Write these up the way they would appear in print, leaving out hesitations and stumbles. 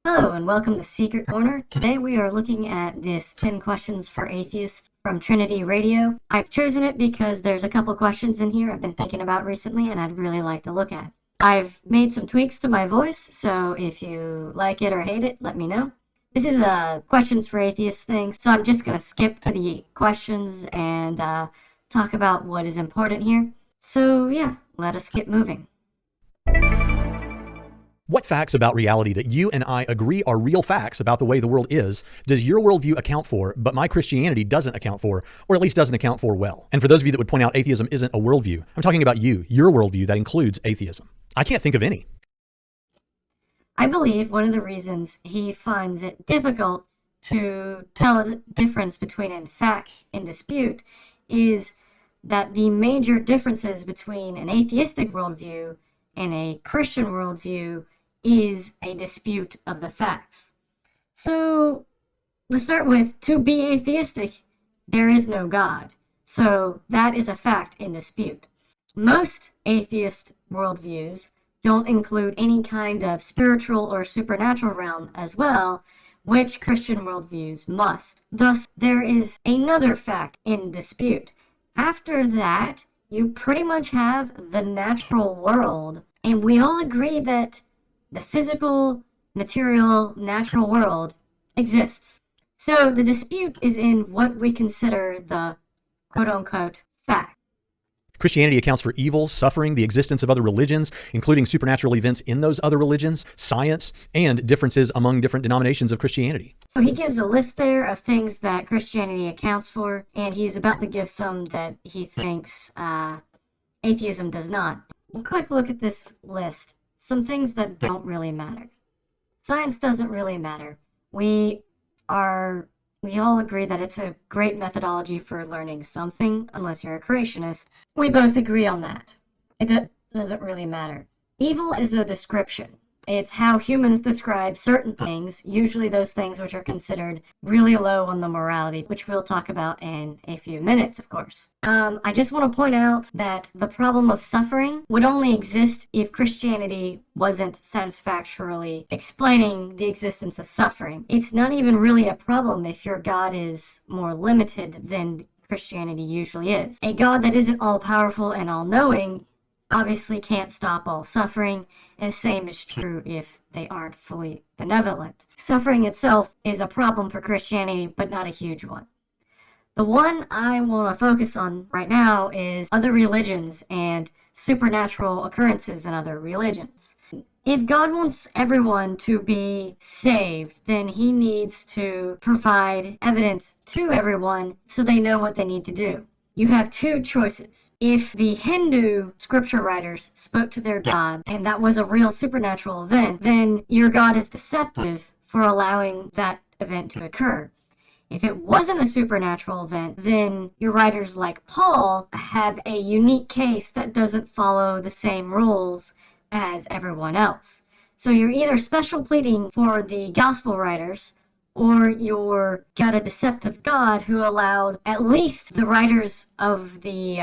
Hello and welcome to Secret Corner. Today we are looking at this 10 questions for atheists from Trinity Radio. I've chosen it because there's a couple questions in here I've been thinking about recently and I'd really like to look at. I've made some tweaks to my voice, so if you like it or hate it, let me know. This is a questions for atheists thing, so I'm just going to skip to the questions and talk about what is important here. So yeah, let us get moving. What facts about reality that you and I agree are real facts about the way the world is does your worldview account for, but my Christianity doesn't account for, or at least doesn't account for well? And for those of you that would point out atheism isn't a worldview, I'm talking about your worldview that includes atheism. I can't think of any. I believe one of the reasons he finds it difficult to tell the difference between facts in dispute is that the major differences between an atheistic worldview and a Christian worldview is a dispute of the facts. So, let's start with, to be atheistic, there is no God. So, that is a fact in dispute. Most atheist worldviews don't include any kind of spiritual or supernatural realm as well, which Christian worldviews must. Thus, there is another fact in dispute. After that, you pretty much have the natural world, and we all agree that the physical, material, natural world exists. So the dispute is in what we consider the quote-unquote fact. Christianity accounts for evil, suffering, the existence of other religions, including supernatural events in those other religions, science, and differenism among different denominations of Christianity. So he gives a list there of things that Christianity accounts for, and he's about to give some that he thinks atheism does not. A quick look at this list. Some things that don't really matter. Science doesn't really matter. We all agree that it's a great methodology for learning something, unless you're a creationist. We both agree on that. It doesn't really matter. Evil is a description. It's how humans describe certain things, usually those things which are considered really low on the morality, which we'll talk about in a few minutes, of course. I just want to point out that the problem of suffering would only exist if Christianity wasn't satisfactorily explaining the existence of suffering. It's not even really a problem if your God is more limited than Christianity usually is. A God that isn't all-powerful and all-knowing obviously can't stop all suffering, and the same is true if they aren't fully benevolent. Suffering itself is a problem for Christianity, but not a huge one. The one I want to focus on right now is other religions and supernatural occurrences in other religions. If God wants everyone to be saved, then he needs to provide evidence to everyone so they know what they need to do. You have two choices. If the Hindu scripture writers spoke to their God, and that was a real supernatural event, then your God is deceptive for allowing that event to occur. If it wasn't a supernatural event, then your writers like Paul have a unique case that doesn't follow the same rules as everyone else. So you're either special pleading for the gospel writers, or you're got a deceptive God who allowed at least the writers of the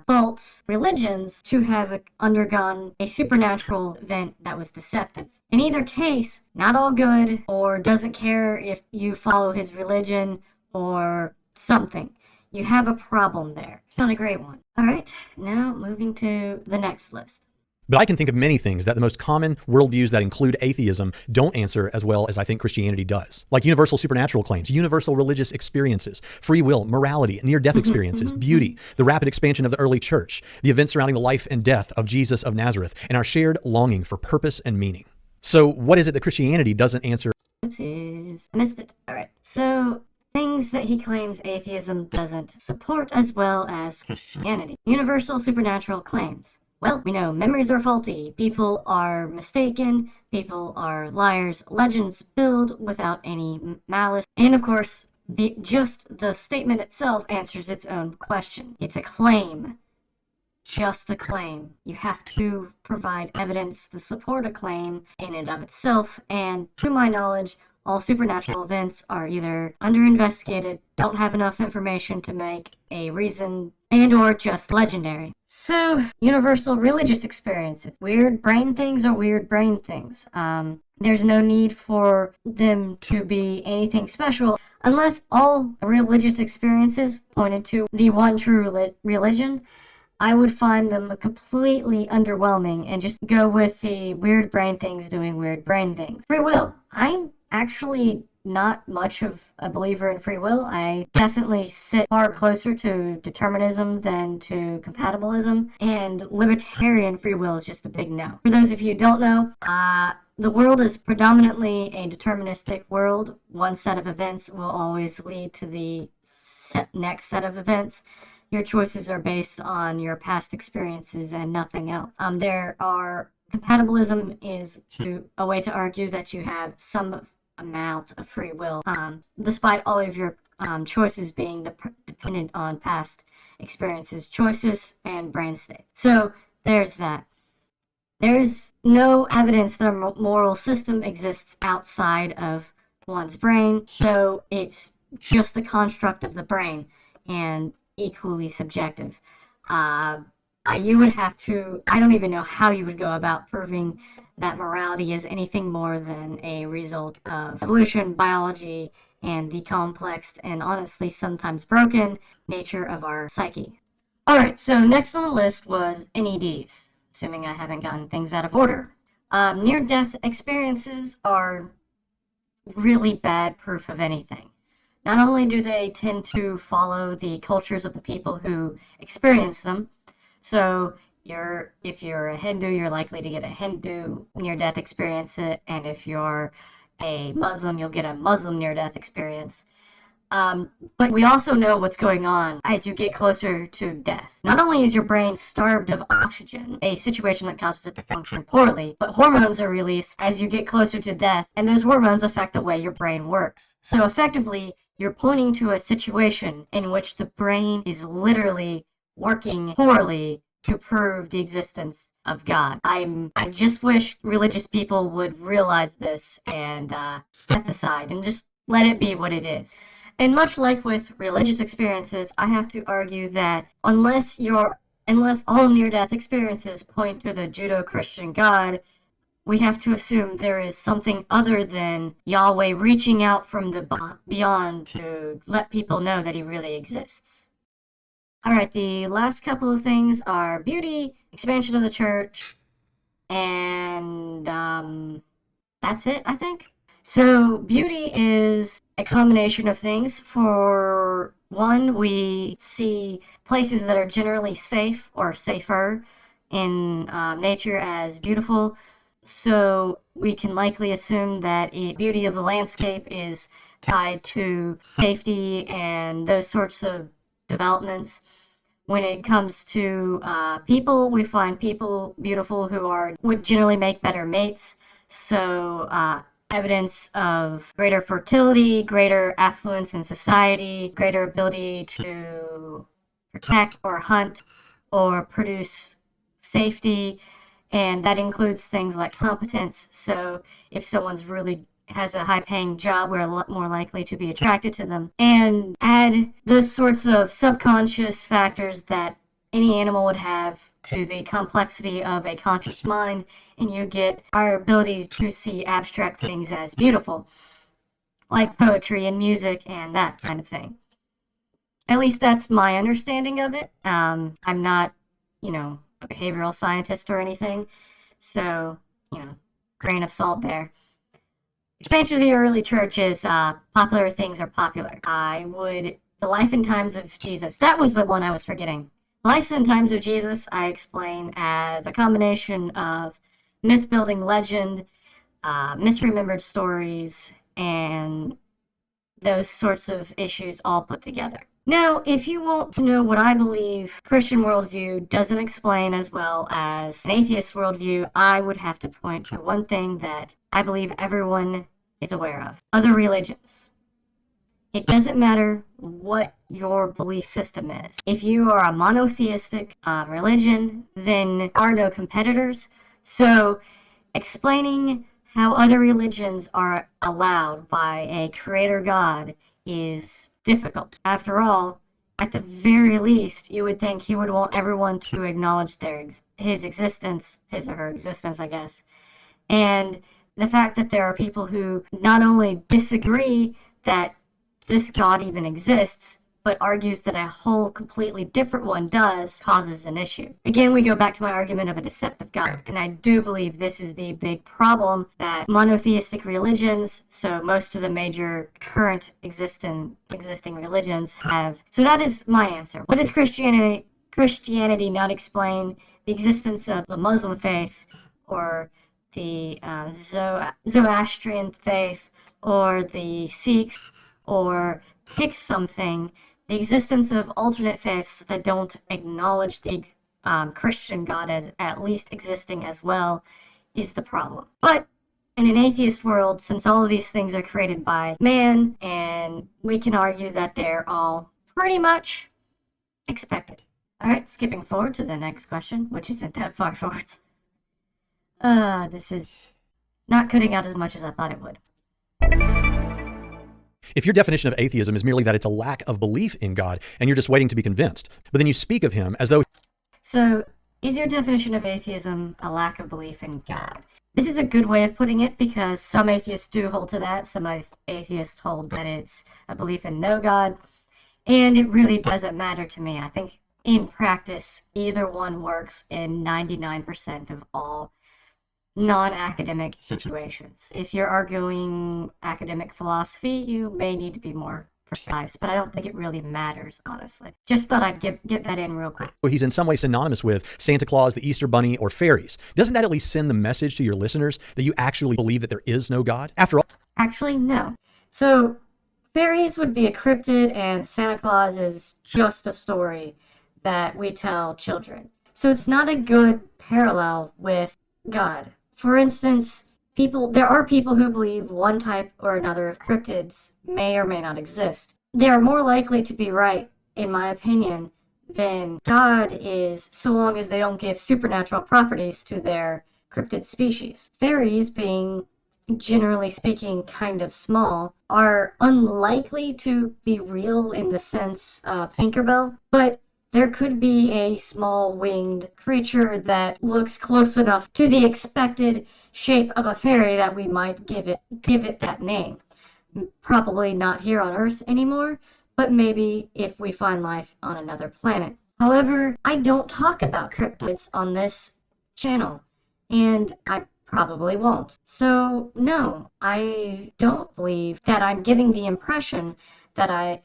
false religions to have undergone a supernatural event that was deceptive. In either case, not all good, or doesn't care if you follow his religion or something. You have a problem there. It's not a great one. Alright, now moving to the next list. But I can think of many things that the most common worldviews that include atheism don't answer as well as I think Christianity does. Like universal supernatural claims, universal religious experiences, free will, morality, near-death experiences, beauty, the rapid expansion of the early church, the events surrounding the life and death of Jesus of Nazareth, and our shared longing for purpose and meaning. So what is it that Christianity doesn't answer? Oopsies. I missed it. Alright. So, things that he claims atheism doesn't support as well as Christianity. Universal supernatural claims. Well, we know memories are faulty, people are mistaken, people are liars, legends build without any malice, and of course, just the statement itself answers its own question. It's a claim. Just a claim. You have to provide evidence to support a claim in and of itself, and to my knowledge, all supernatural events are either under-investigated, don't have enough information to make a reason, and or just legendary. So, universal religious experiences. Weird brain things are weird brain things. There's no need for them to be anything special unless all religious experiences pointed to the one true religion. I would find them completely underwhelming and just go with the weird brain things doing weird brain things. Free will. I'm actually not much of a believer in free will. I definitely sit far closer to determinism than to compatibilism, and libertarian free will is just a big no. For those of you who don't know, the world is predominantly a deterministic world. One set of events will always lead to the next set of events. Your choices are based on your past experiences and nothing else. Compatibilism is a way to argue that you have some amount of free will, despite all of your choices being dependent on past experiences, choices, and brain state. So there's that. There's no evidence that a moral system exists outside of one's brain, so it's just a construct of the brain and equally subjective. You would have to, I don't even know how you would go about proving that morality is anything more than a result of evolution, biology, and the complex and honestly sometimes broken nature of our psyche. Alright, so next on the list was NEDs, assuming I haven't gotten things out of order. Near-death experiences are really bad proof of anything. Not only do they tend to follow the cultures of the people who experience them, so if you're a Hindu, you're likely to get a Hindu near-death experience, and if you're a Muslim, you'll get a Muslim near-death experience. But we also know what's going on as you get closer to death. Not only is your brain starved of oxygen, a situation that causes it to function poorly, but hormones are released as you get closer to death, and those hormones affect the way your brain works. So effectively, you're pointing to a situation in which the brain is literally working poorly to prove the existence of God. I just wish religious people would realize this and step aside and just let it be what it is. And much like with religious experiences, I have to argue that unless all near-death experiences point to the Judeo-Christian God, we have to assume there is something other than Yahweh reaching out from the beyond to let people know that he really exists. Alright, the last couple of things are beauty, expansion of the church, and that's it, I think. So beauty is a combination of things. For one, we see places that are generally safe or safer in nature as beautiful. So we can likely assume that the beauty of the landscape is tied to safety and those sorts of developments. When it comes to people, we find people beautiful who would generally make better mates. So evidence of greater fertility, greater affluence in society, greater ability to protect or hunt or produce safety, and that includes things like competence. So if someone's really has a high-paying job, we're a lot more likely to be attracted to them. And add those sorts of subconscious factors that any animal would have to the complexity of a conscious mind, and you get our ability to see abstract things as beautiful, like poetry and music and that kind of thing. At least that's my understanding of it. I'm not, a behavioral scientist or anything, so, grain of salt there. Expansion of the early church is popular things are popular. The Life and Times of Jesus. That was the one I was forgetting. Life and Times of Jesus I explain as a combination of myth-building legend, misremembered stories, and those sorts of issues all put together. Now, if you want to know what I believe Christian worldview doesn't explain as well as an atheist worldview, I would have to point to one thing that I believe everyone is aware of. Other religions. It doesn't matter what your belief system is. If you are a monotheistic religion, then there are no competitors. So explaining how other religions are allowed by a creator God is difficult. After all, at the very least, you would think he would want everyone to acknowledge his or her existence, I guess. And the fact that there are people who not only disagree that this God even exists, but argues that a whole completely different one does, causes an issue. Again, we go back to my argument of a deceptive God, and I do believe this is the big problem that monotheistic religions, so most of the major current existing religions have. So that is my answer. What does Christianity not explain? The existence of the Muslim faith, or the Zoroastrian faith, or the Sikhs, or pick something. The existence of alternate faiths that don't acknowledge the Christian God as at least existing as well is the problem. But in an atheist world, since all of these things are created by man, and we can argue that they're all pretty much expected. Alright, skipping forward to the next question, which isn't that far forward. This is not cutting out as much as I thought it would. If your definition of atheism is merely that it's a lack of belief in God and you're just waiting to be convinced, but then you speak of him as though... So, is your definition of atheism a lack of belief in God? This is a good way of putting it because some atheists do hold to that. Some atheists hold that it's a belief in no God. And it really doesn't matter to me. I think in practice, either one works in 99% of all non-academic situations. If you're arguing academic philosophy, you may need to be more precise, but I don't think it really matters, honestly. Just thought I'd get that in real quick. He's in some way synonymous with Santa Claus, the Easter Bunny, or fairies. Doesn't that at least send the message to your listeners that you actually believe that there is no God? After all... Actually, no. So, fairies would be a cryptid, and Santa Claus is just a story that we tell children. So it's not a good parallel with God. For instance, there are people who believe one type or another of cryptids may or may not exist. They are more likely to be right, in my opinion, than God is, so long as they don't give supernatural properties to their cryptid species. Fairies, being generally speaking kind of small, are unlikely to be real in the sense of Tinkerbell, but there could be a small winged creature that looks close enough to the expected shape of a fairy that we might give it that name. Probably not here on Earth anymore, but maybe if we find life on another planet. However, I don't talk about cryptids on this channel, and I probably won't. So no, I don't believe that I'm giving the impression that I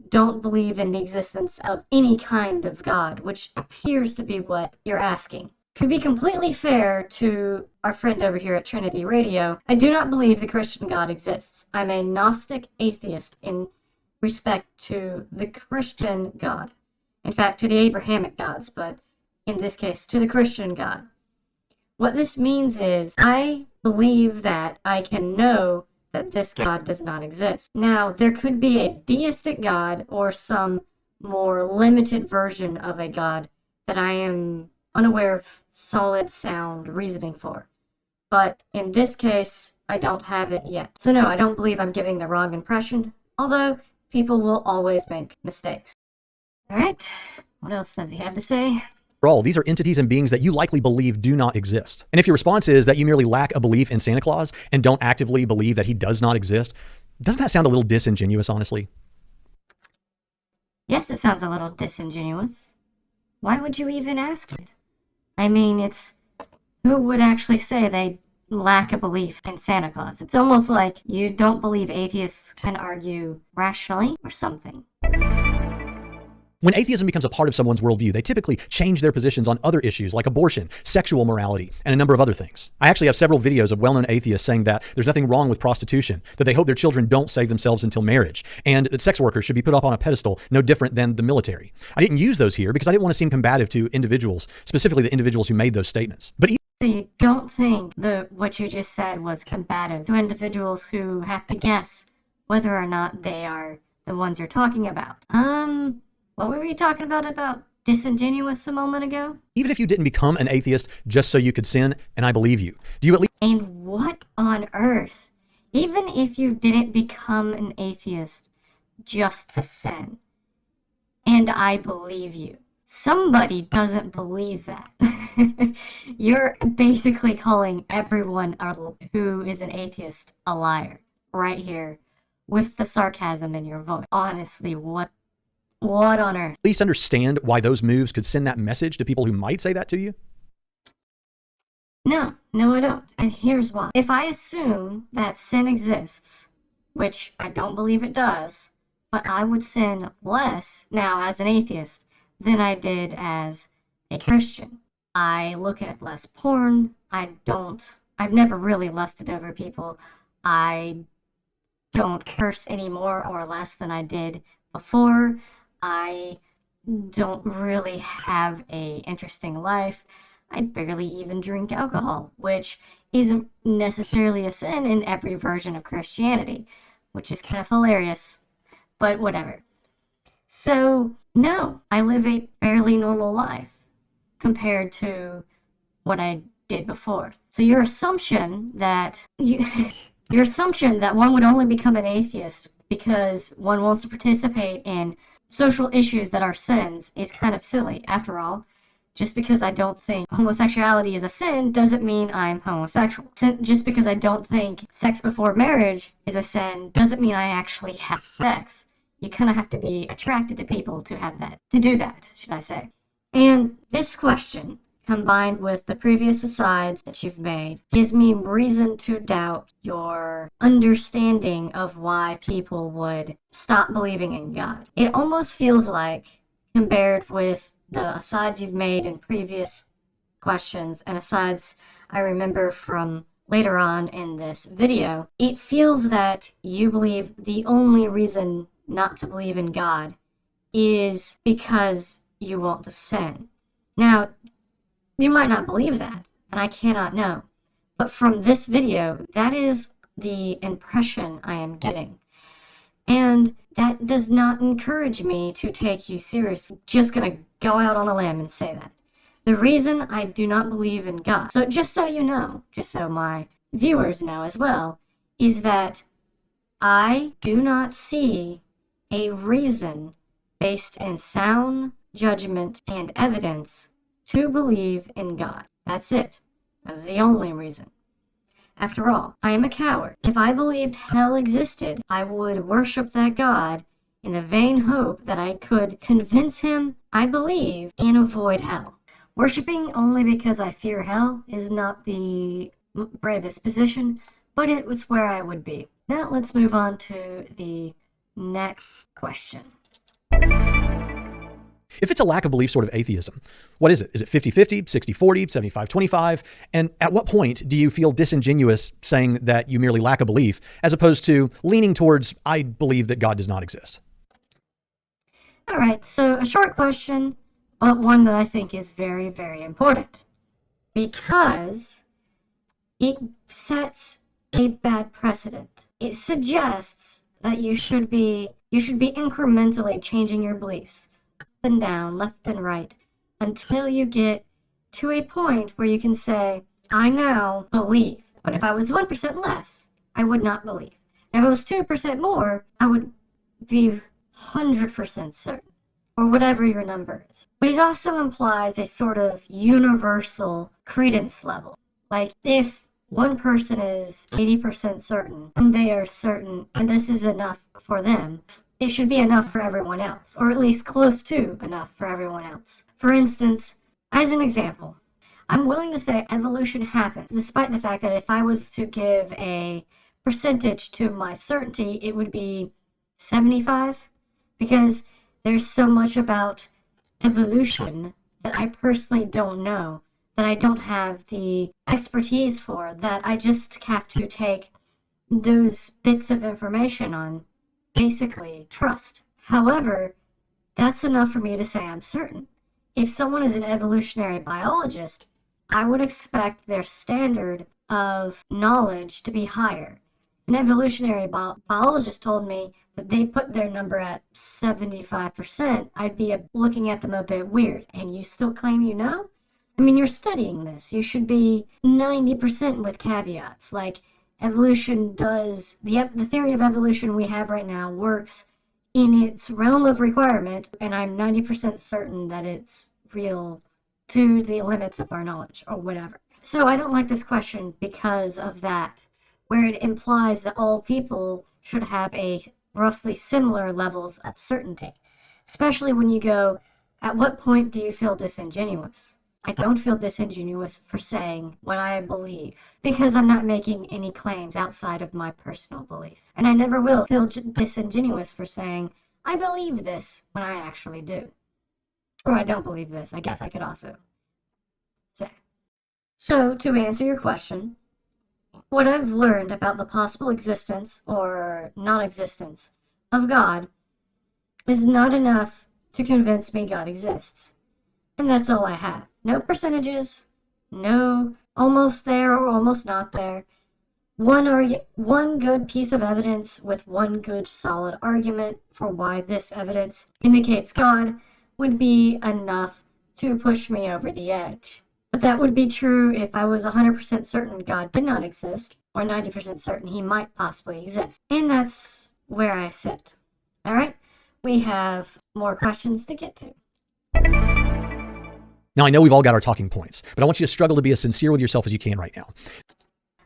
don't believe in the existence of any kind of God, which appears to be what you're asking. To be completely fair to our friend over here at Trinity Radio, I do not believe the Christian God exists. I'm a Gnostic atheist in respect to the Christian God. In fact, to the Abrahamic gods, but in this case, to the Christian God. What this means is, I believe that I can know that this God does not exist. Now, there could be a deistic God or some more limited version of a God that I am unaware of solid, sound reasoning for. But in this case, I don't have it yet. So no, I don't believe I'm giving the wrong impression, although people will always make mistakes. Alright, what else does he have to say? All, these are entities and beings that you likely believe do not exist. And if your response is that you merely lack a belief in Santa Claus and don't actively believe that he does not exist, doesn't that sound a little disingenuous, honestly? Yes, it sounds a little disingenuous. Why would you even ask it? I mean, who would actually say they lack a belief in Santa Claus? It's almost like you don't believe atheists can argue rationally or something. When atheism becomes a part of someone's worldview, they typically change their positions on other issues like abortion, sexual morality, and a number of other things. I actually have several videos of well-known atheists saying that there's nothing wrong with prostitution, that they hope their children don't save themselves until marriage, and that sex workers should be put up on a pedestal no different than the military. I didn't use those here because I didn't want to seem combative to individuals, specifically the individuals who made those statements. But so you don't think what you just said was combative to individuals who have to guess whether or not they are the ones you're talking about? What were we talking about disingenuous a moment ago? Even if you didn't become an atheist just so you could sin, and I believe you, do you at least... And what on earth? Even if you didn't become an atheist just to sin, and I believe you. somebody doesn't believe that. You're basically calling everyone who is an atheist a liar right here with the sarcasm in your voice. Honestly, what on earth? At least understand why those moves could send that message to people who might say that to you? No, I don't. And here's why. If I assume that sin exists, which I don't believe it does, but I would sin less now as an atheist than I did as a Christian. I look at less porn. I've never really lusted over people. I don't curse any more or less than I did before. I don't really have a interesting life. I barely even drink alcohol, which isn't necessarily a sin in every version of Christianity, which is kind of hilarious, but whatever. So, no, I live a fairly normal life compared to what I did before. So your assumption that your assumption that one would only become an atheist because one wants to participate in social issues that are sins is kind of silly. After all, just because I don't think homosexuality is a sin doesn't mean I'm homosexual. Just because I don't think sex before marriage is a sin doesn't mean I actually have sex. You kind of have to be attracted to people to do that, should I say. And this question, combined with the previous asides that you've made, gives me reason to doubt your understanding of why people would stop believing in God. It almost feels like, compared with the asides you've made in previous questions and asides I remember from later on in this video, it feels that you believe the only reason not to believe in God is because you want to sin. Now, you might not believe that, and I cannot know, but from this video, that is the impression I am getting. And that does not encourage me to take you seriously. Just gonna go out on a limb and say that. The reason I do not believe in God, so just so you know, just so my viewers know as well, is that I do not see a reason based in sound judgment and evidence to believe in God. That's it. That's the only reason. After all, I am a coward. If I believed hell existed, I would worship that God in the vain hope that I could convince him I believe and avoid hell. Worshipping only because I fear hell is not the bravest position, but it was where I would be. Now let's move on to the next question. If it's a lack of belief sort of atheism, what is it? Is it 50-50, 60-40, 75-25? And at what point do you feel disingenuous saying that you merely lack a belief as opposed to leaning towards, I believe that God does not exist? All right, so a short question, but one that I think is very, very important because it sets a bad precedent. It suggests that you should be incrementally changing your beliefs up and down, left and right, until you get to a point where you can say, I now believe. But if I was 1% less, I would not believe. If I was 2% more, I would be 100% certain, or whatever your number is. But it also implies a sort of universal credence level. Like, if one person is 80% certain, and they are certain, and this is enough for them, it should be enough for everyone else, or at least close to enough for everyone else. For instance, as an example, I'm willing to say evolution happens, despite the fact that if I was to give a percentage to my certainty, it would be 75, because there's so much about evolution that I personally don't know, that I don't have the expertise for, that I just have to take those bits of information on basically trust. However, that's enough for me to say I'm certain. If someone is an evolutionary biologist, I would expect their standard of knowledge to be higher. An evolutionary biologist told me that they put their number at 75%, I'd be looking at them a bit weird. And you still claim you know? I mean, you're studying this. You should be 90% with caveats. Like, evolution does, the theory of evolution we have right now works in its realm of requirement, and I'm 90% certain that it's real to the limits of our knowledge or whatever. So I don't like this question because of that, where it implies that all people should have a roughly similar levels of certainty, especially when you go, at what point do you feel disingenuous? I don't feel disingenuous for saying what I believe, because I'm not making any claims outside of my personal belief. And I never will feel disingenuous for saying, I believe this, when I actually do. Or I don't believe this, I guess I could also say. So, to answer your question, what I've learned about the possible existence or non-existence of God is not enough to convince me God exists. And that's all I have. No percentages, no almost there or almost not there. One good piece of evidence with one good solid argument for why this evidence indicates God would be enough to push me over the edge. But that would be true if I was 100% certain God did not exist, or 90% certain he might possibly exist. And that's where I sit. Alright? We have more questions to get to. Now, I know we've all got our talking points, but I want you to struggle to be as sincere with yourself as you can right now.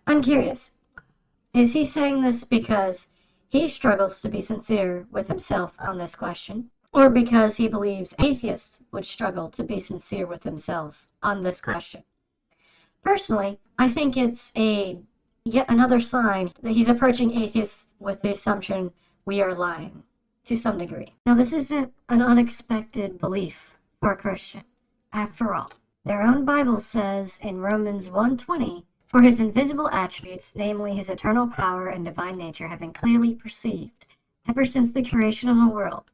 I'm curious. Is he saying this because he struggles to be sincere with himself on this question, or because he believes atheists would struggle to be sincere with themselves on this question? Personally, I think it's yet another sign that he's approaching atheists with the assumption we are lying, to some degree. Now, this isn't an unexpected belief for a Christian. After all, their own Bible says in Romans 1:20, for his invisible attributes, namely his eternal power and divine nature, have been clearly perceived ever since the creation of the world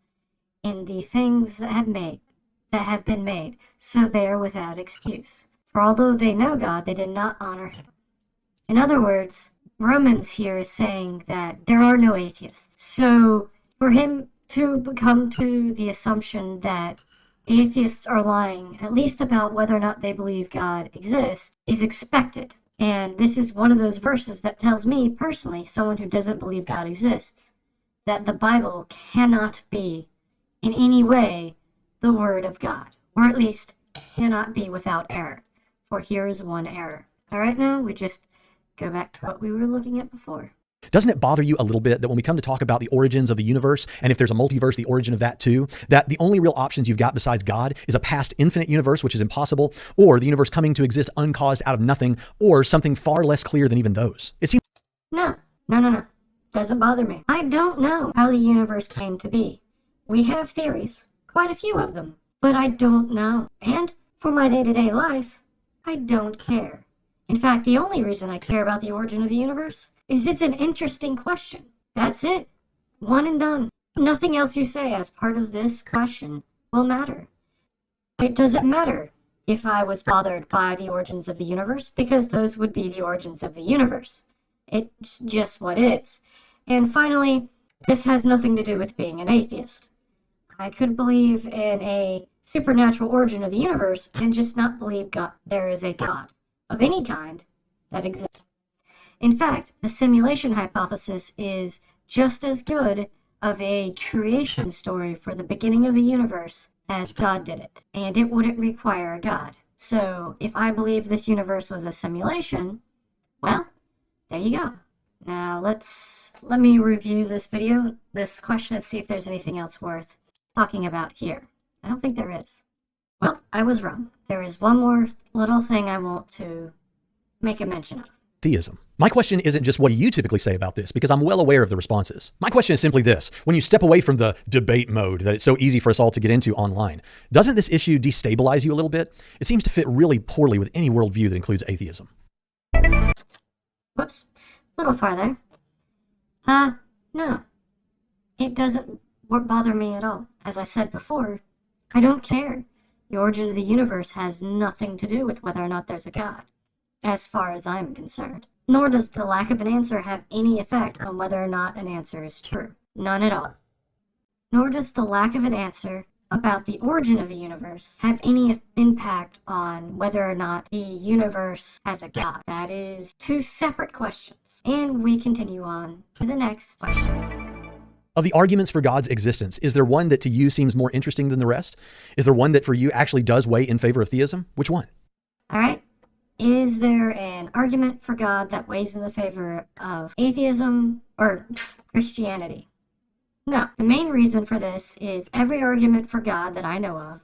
in the things that have been made, so they are without excuse. For although they know God, they did not honor him. In other words, Romans here is saying that there are no atheists. So for him to come to the assumption that atheists are lying, at least about whether or not they believe God exists, is expected. And this is one of those verses that tells me, personally, someone who doesn't believe God exists, that the Bible cannot be, in any way, the Word of God. Or at least, cannot be without error. For here is one error. Alright, now we just go back to what we were looking at before. Doesn't it bother you a little bit that when we come to talk about the origins of the universe, and if there's a multiverse, the origin of that too, that the only real options you've got besides God is a past infinite universe, which is impossible, or the universe coming to exist uncaused out of nothing, or something far less clear than even those? It seems... No. Doesn't bother me. I don't know how the universe came to be. We have theories, quite a few of them, but I don't know. And for my day-to-day life, I don't care. In fact, the only reason I care about the origin of the universe is it's an interesting question. That's it. One and done. Nothing else you say as part of this question will matter. It doesn't matter if I was bothered by the origins of the universe, because those would be the origins of the universe. It's just what is. And finally, this has nothing to do with being an atheist. I could believe in a supernatural origin of the universe and just not believe there is a God of any kind that exists. In fact, the simulation hypothesis is just as good of a creation story for the beginning of the universe as God did it, and it wouldn't require a God. So, if I believe this universe was a simulation, well, there you go. Now, let me review this question, and see if there's anything else worth talking about here. I don't think there is. Well, I was wrong. There is one more little thing I want to make a mention of. Theism. My question isn't just what do you typically say about this, because I'm well aware of the responses. My question is simply this: when you step away from the debate mode that it's so easy for us all to get into online, doesn't this issue destabilize you a little bit? It seems to fit really poorly with any worldview that includes atheism. Whoops. A little farther. No. It doesn't bother me at all. As I said before, I don't care. The origin of the universe has nothing to do with whether or not there's a God, as far as I'm concerned. Nor does the lack of an answer have any effect on whether or not an answer is true. None at all. Nor does the lack of an answer about the origin of the universe have any impact on whether or not the universe has a God. That is two separate questions. And we continue on to the next question. Of the arguments for God's existence, is there one that to you seems more interesting than the rest? Is there one that for you actually does weigh in favor of theism? Which one? All right. Is there an argument for God that weighs in the favor of atheism or Christianity? No. The main reason for this is every argument for God that I know of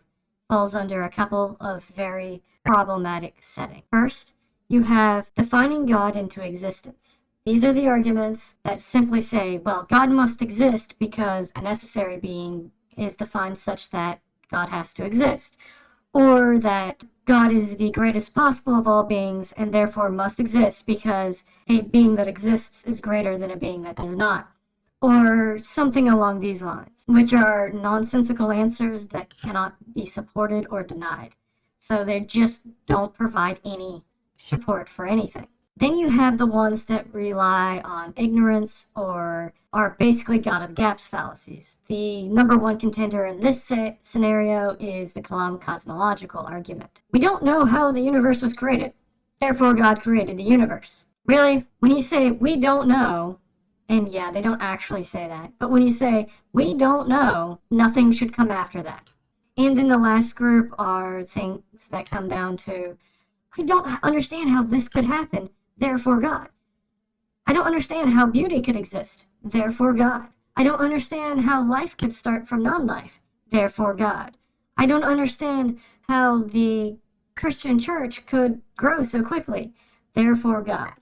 falls under a couple of very problematic settings. First, you have defining God into existence. These are the arguments that simply say, well, God must exist because a necessary being is defined such that God has to exist, or that God is the greatest possible of all beings and therefore must exist because a being that exists is greater than a being that does not, or something along these lines, which are nonsensical answers that cannot be supported or denied. So they just don't provide any support for anything. Then you have the ones that rely on ignorance or are basically God of gaps fallacies. The number one contender in this scenario is the Kalam cosmological argument. We don't know how the universe was created, therefore God created the universe. Really? When you say we don't know, and yeah, they don't actually say that, but when you say we don't know, nothing should come after that. And then the last group are things that come down to, I don't understand how this could happen, therefore God. I don't understand how beauty could exist, therefore God. I don't understand how life could start from non-life, therefore God. I don't understand how the Christian church could grow so quickly, therefore God.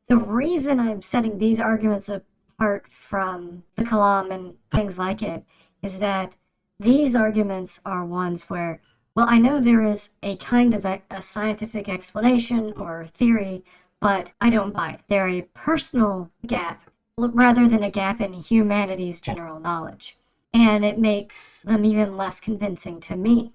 The reason I'm setting these arguments apart from the Kalam and things like it is that these arguments are ones where, well, I know there is a kind of a scientific explanation or theory, but I don't buy it. They're a personal gap rather than a gap in humanity's general knowledge. And it makes them even less convincing to me.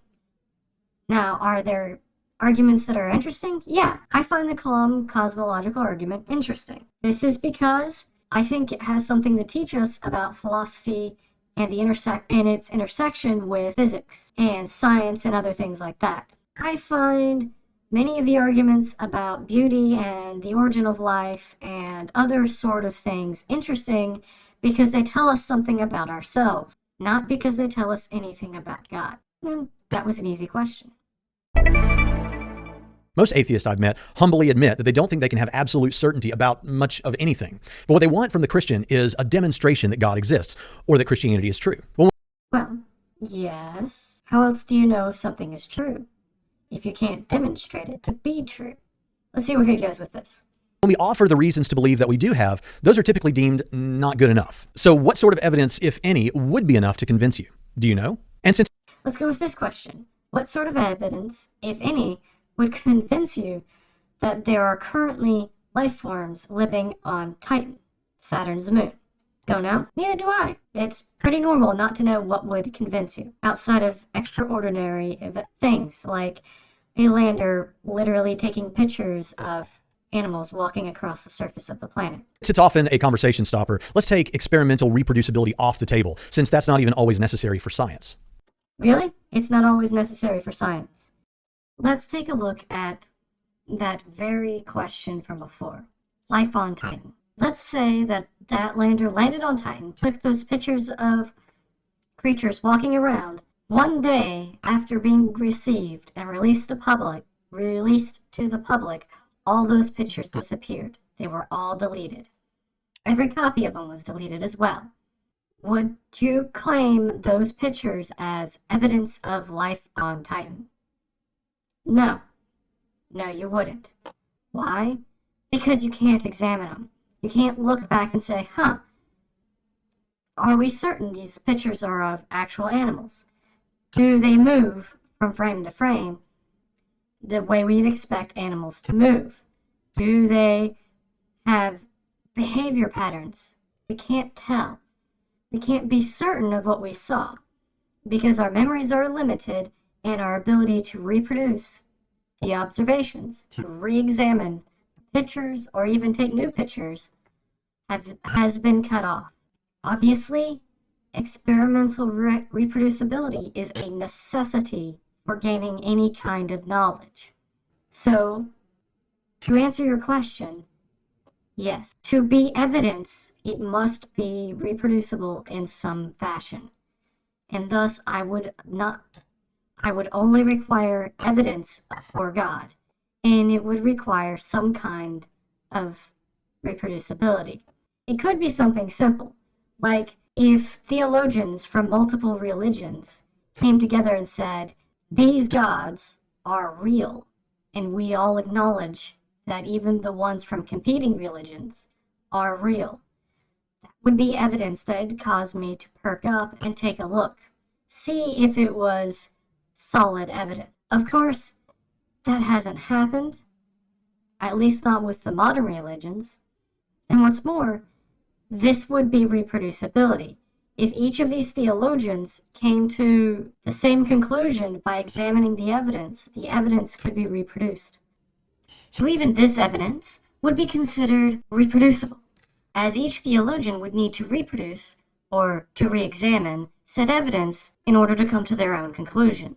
Now, are there arguments that are interesting? Yeah, I find the Kalam cosmological argument interesting. This is because I think it has something to teach us about philosophy and its intersection with physics and science and other things like that. I find many of the arguments about beauty and the origin of life and other sort of things interesting because they tell us something about ourselves, not because they tell us anything about God. That was an easy question. Most atheists I've met humbly admit that they don't think they can have absolute certainty about much of anything. But what they want from the Christian is a demonstration that God exists or that Christianity is true. Well, yes. How else do you know if something is true? If you can't demonstrate it to be true. Let's see where he goes with this. When we offer the reasons to believe that we do have, those are typically deemed not good enough. So what sort of evidence, if any, would be enough to convince you? Do you know? And since Let's go with this question. What sort of evidence, if any, would convince you that there are currently life forms living on Titan, Saturn's moon? Don't know? Neither do I. It's pretty normal not to know what would convince you, outside of extraordinary things like a lander literally taking pictures of animals walking across the surface of the planet. it's often a conversation stopper, let's take experimental reproducibility off the table, since that's not even always necessary for science. Really? It's not always necessary for science. Let's take a look at that very question from before. Life on Titan. Let's say that that lander landed on Titan, took those pictures of creatures walking around. One day after being received and released to the public, all those pictures disappeared. They were all deleted. Every copy of them was deleted as well. Would you claim those pictures as evidence of life on Titan? No. No, you wouldn't. Why? Because you can't examine them. You can't look back and say, are we certain these pictures are of actual animals? Do they move from frame to frame the way we'd expect animals to move? Do they have behavior patterns? We can't tell. We can't be certain of what we saw because our memories are limited and our ability to reproduce the observations, to re-examine pictures or even take new pictures has been cut off. Obviously, experimental reproducibility is a necessity for gaining any kind of knowledge. So, to answer your question, Yes. To be evidence, it must be reproducible in some fashion. And thus I would only require evidence for God, and it would require some kind of reproducibility. It could be something simple, like if theologians from multiple religions came together and said, these gods are real, and we all acknowledge that even the ones from competing religions are real. That would be evidence that would cause me to perk up and take a look, see if it was solid evidence. Of course, that hasn't happened, at least not with the modern religions. And what's more, this would be reproducibility. If each of these theologians came to the same conclusion by examining the evidence could be reproduced. So even this evidence would be considered reproducible, as each theologian would need to reproduce or to re-examine said evidence in order to come to their own conclusion.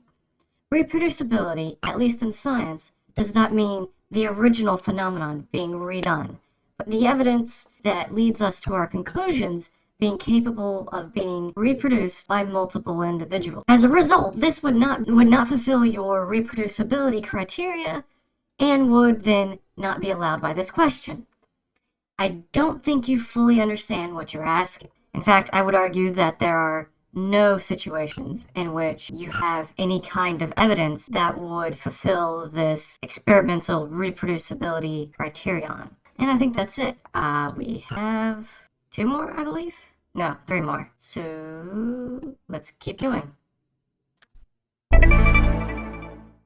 Reproducibility, at least in science, does not mean the original phenomenon being redone, but the evidence that leads us to our conclusions being capable of being reproduced by multiple individuals. As a result, this would not fulfill your reproducibility criteria and would then not be allowed by this question. I don't think you fully understand what you're asking. In fact, I would argue that there are no situations in which you have any kind of evidence that would fulfill this experimental reproducibility criterion. And I think that's it. We have 2 more, I believe? No, 3 more. So let's keep going.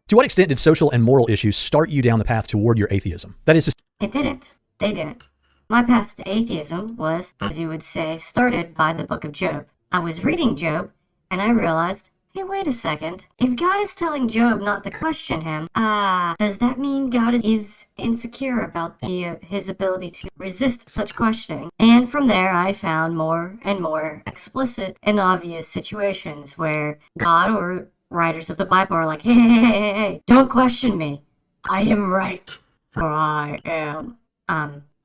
To what extent did social and moral issues start you down the path toward your atheism? That is, It didn't. They didn't. My path to atheism was, as you would say, started by the book of Job. I was reading Job, and I realized, hey, wait a second. If God is telling Job not to question him, does that mean God is insecure about his ability to resist such questioning? And from there, I found more and more explicit and obvious situations where God or writers of the Bible are like, hey, don't question me. I am right, for I am,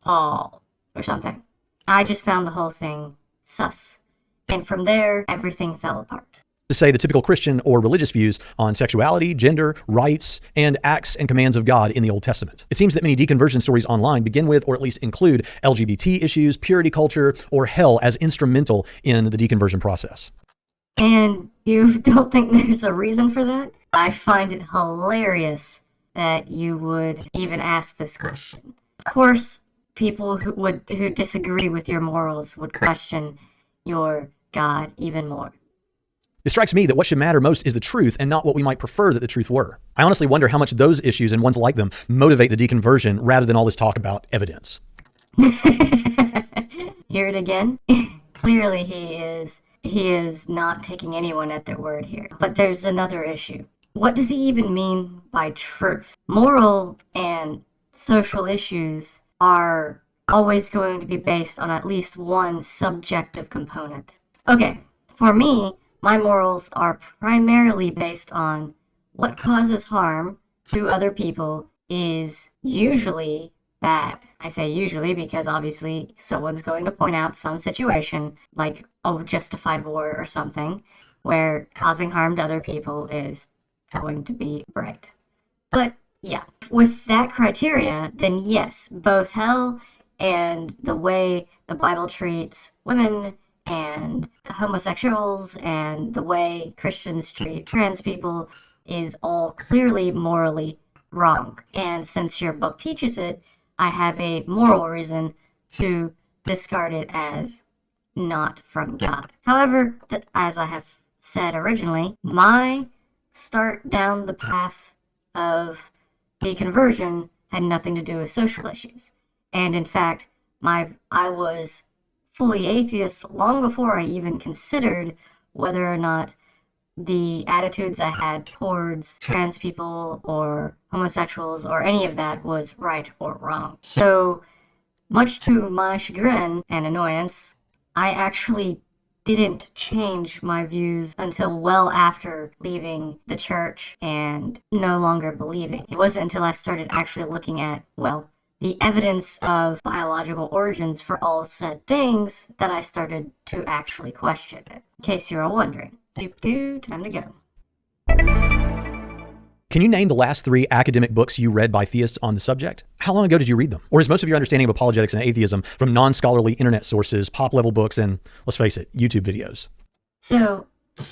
Paul, or something. I just found the whole thing sus. And from there, everything fell apart. to say the typical Christian or religious views on sexuality, gender, rights, and acts and commands of God in the Old Testament. It seems that many deconversion stories online begin with, or at least include, LGBT issues, purity culture, or hell as instrumental in the deconversion process. And you don't think there's a reason for that? I find it hilarious that you would even ask this question. Of course, people who disagree with your morals would question your God even more. It strikes me that what should matter most is the truth and not what we might prefer that the truth were. I honestly wonder how much those issues and ones like them motivate the deconversion rather than all this talk about evidence. Hear it again? Clearly he is not taking anyone at their word here. But there's another issue. What does he even mean by truth? Moral and social issues are always going to be based on at least one subjective component. Okay, for me, my morals are primarily based on what causes harm to other people is usually bad. I say usually because obviously someone's going to point out some situation like a justified war or something where causing harm to other people is going to be right. But yeah, with that criteria, then yes, both hell and the way the Bible treats women and homosexuals and the way Christians treat trans people is all clearly morally wrong. And since your book teaches it, I have a moral reason to discard it as not from God. However, as I have said originally, my start down the path of deconversion had nothing to do with social issues. And in fact, I was fully atheist long before I even considered whether or not the attitudes I had towards trans people or homosexuals or any of that was right or wrong. So, much to my chagrin and annoyance, I actually didn't change my views until well after leaving the church and no longer believing. It wasn't until I started actually looking at, well, the evidence of biological origins for all said things that I started to actually question it. In case you're all wondering. Time to go. Can you name the last 3 academic books you read by theists on the subject? How long ago did you read them? Or is most of your understanding of apologetics and atheism from non-scholarly internet sources, pop-level books, and, let's face it, YouTube videos? So,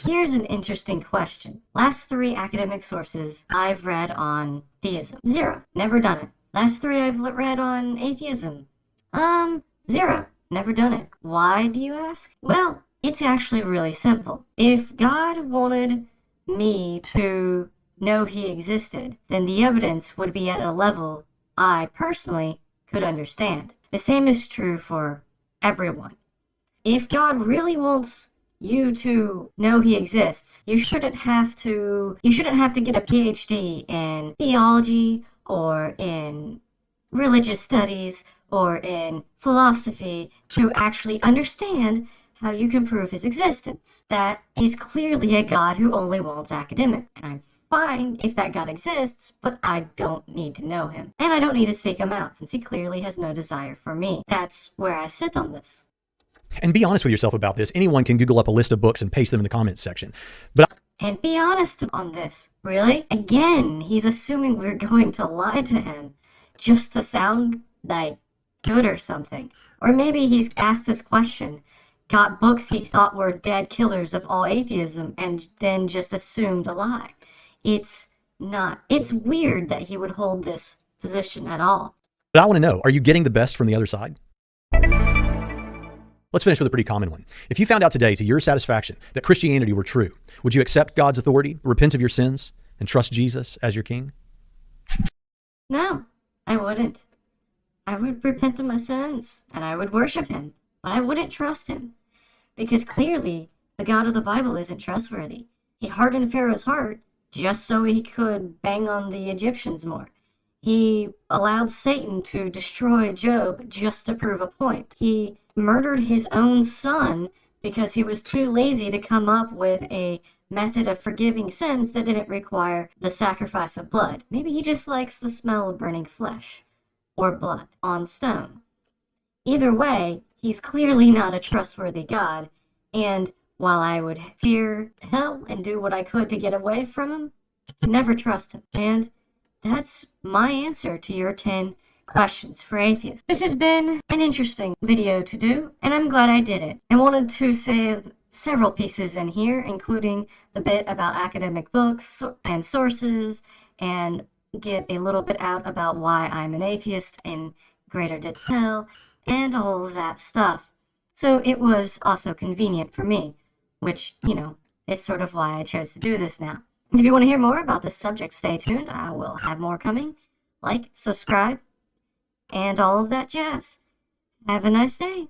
here's an interesting question. Last 3 academic sources I've read on theism. 0. Never done it. Last 3 I've read on atheism. 0. Never done it. Why, do you ask? Well, it's actually really simple. If God wanted me to know he existed, then the evidence would be at a level I personally could understand. The same is true for everyone. If God really wants you to know he exists, you shouldn't have to get a PhD in theology or in religious studies or in philosophy to actually understand how you can prove his existence. That is clearly a God who only wants academic, and I'm fine if that God exists, but I don't need to know him. And I don't need to seek him out, since he clearly has no desire for me. That's where I sit on this. And be honest with yourself about this. Anyone can Google up a list of books and paste them in the comments section. And be honest on this. Really? Again, he's assuming we're going to lie to him just to sound like good or something. Or maybe he's asked this question, got books he thought were dead killers of all atheism, and then just assumed a lie. It's weird that he would hold this position at all. But I want to know, are you getting the best from the other side? Let's finish with a pretty common one. If you found out today, to your satisfaction, that Christianity were true, would you accept God's authority, repent of your sins, and trust Jesus as your king? No, I wouldn't. I would repent of my sins, and I would worship him, but I wouldn't trust him. Because clearly, the God of the Bible isn't trustworthy. He hardened Pharaoh's heart just so he could bang on the Egyptians more. He allowed Satan to destroy Job just to prove a point. He murdered his own son because he was too lazy to come up with a method of forgiving sins that didn't require the sacrifice of blood. Maybe he just likes the smell of burning flesh or blood on stone. Either way, he's clearly not a trustworthy God, and while I would fear hell and do what I could to get away from him, never trust him. And that's my answer to your 10 questions for atheists. This has been an interesting video to do, and I'm glad I did it. I wanted to save several pieces in here, including the bit about academic books and sources, and get a little bit out about why I'm an atheist in greater detail, and all of that stuff. So it was also convenient for me, which, is sort of why I chose to do this now. If you want to hear more about this subject, stay tuned. I will have more coming. Like, subscribe, and all of that jazz. Have a nice day.